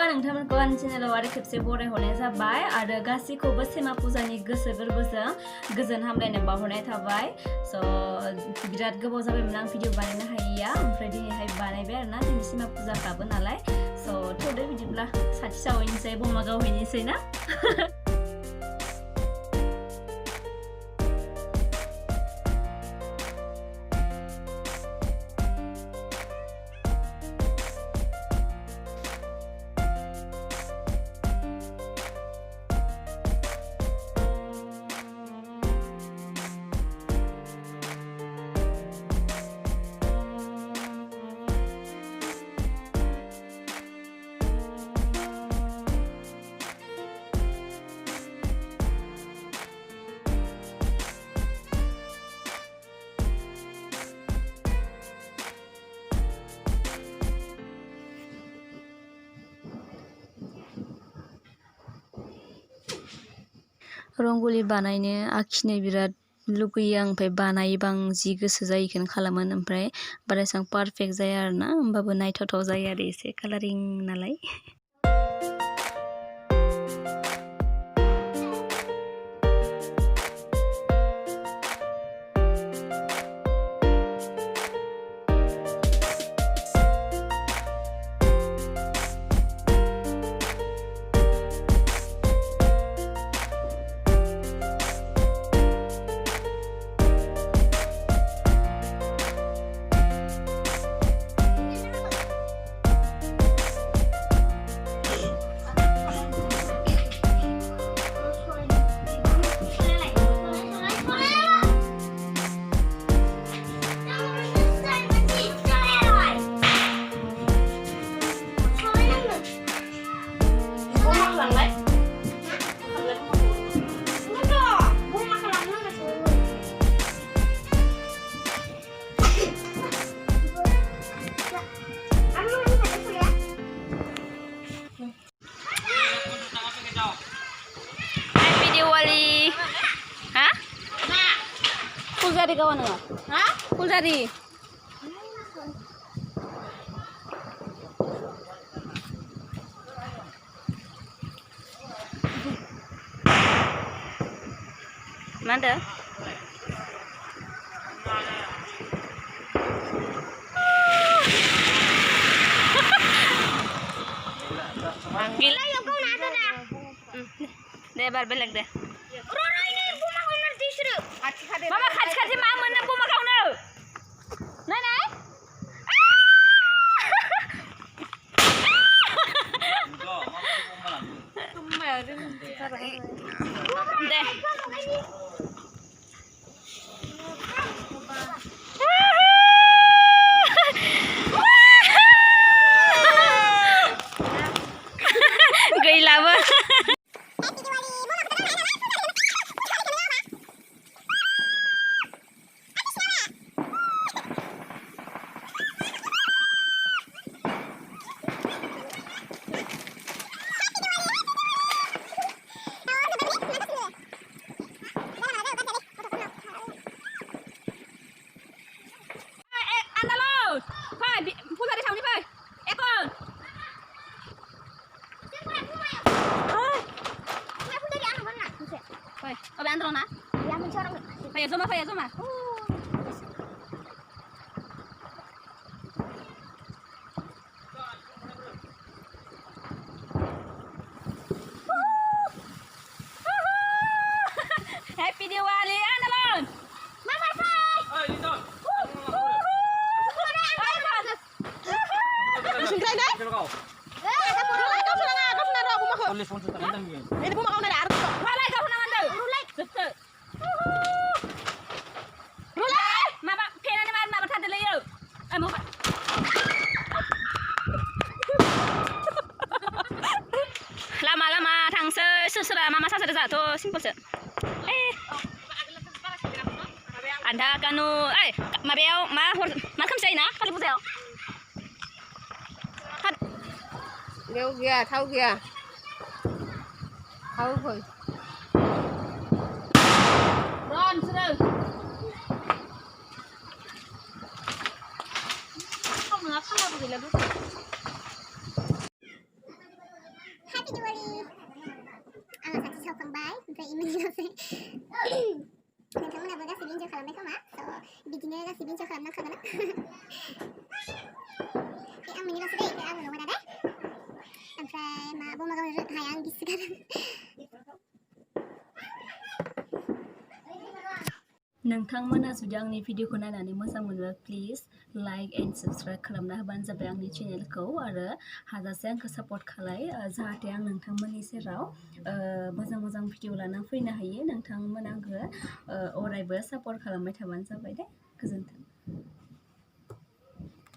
नोंथांमोनखौ आंनि चेनेलाव आरो खेबसे बरायहरनाय जाबाय आरो गासैखौबो सेमा फुजानि गोसो गोरबोजों गोजोन हामलायनाय बावहरनाय थाबाय स' बिराद गोबाव जाबायमोन आं भिडिअ बानायनो हायैया ओमफ्राय दिनैहाय बानायबाय आरोना दिनै सेमा फुजाखाबो नालाय स' थौदो बिदिब्ला साथि सावहैनोसै बमा गावहैनोसै ना रंग'लि बानायनो आखिनो बिराद लुगैयो आं ओमफ्राय बानायोबा आं जि गोसो जायो बेखौनो खालामो ओमफ्राय बारा एसेबां पारफेक्ट जाया आरोना होमबाबो नायथावथाव जायो आरो एसे कालारिं नालाय Diwali, hah? Pulsari kawan nggak? Hah? Pulsari. Mana? Gila ya kau nak ada dah. Deh bar belak deh. Roro ini buma kau nak disuruh. Mama khaj mama mana buma kau nak? Nai nai. Deh. Gila banget. Kau bener na? Ya mencorong. Payah zoma. Happy Diwali, Analon. Mama say. Hey, Nita. Singkai deh. Kau ini buma kau nak ada arus. Malai kau nak mandau. Rulai. Mama, kena ni mama tak ada lagi. Mau. Lama thangse susura mama sasar jatuh simple se. Anda kanu, mabeo ma kamsai na kali buzeo. Leo kìa, thâu kìa. Thâu rồi. Ron, sir. Không nữa, không làm gì là इयुननिल'सै नोंथांमोनाबो गासैबो इन्जय खालामबाय खोमा स' बिदिनो गासैबो इन्जय खालामनांखागोन आं मिनिबासो दे आं नङा दे ओमफ्राय मा बमा गावनो हाया आं गिसिगारो नोंथांमोना जुदि आंनि भिडिअखौ नायनानै मोजां मोनोबा प्लिज लाइक एन्ड साबस्क्राइब खालामना होबानो जाबाय आंनि चेनेलखौ आरो हाजासे आंखौ सापर्ट खालाय जाहाथे आं नोंथांमोननि सेराव मोजां मोजां भिडिअ लाना फैनो हायो नोंथांमोन आंखौ अरायबो सापर्ट खालामबाय थाबानो जाबाय दे गोजोन्थों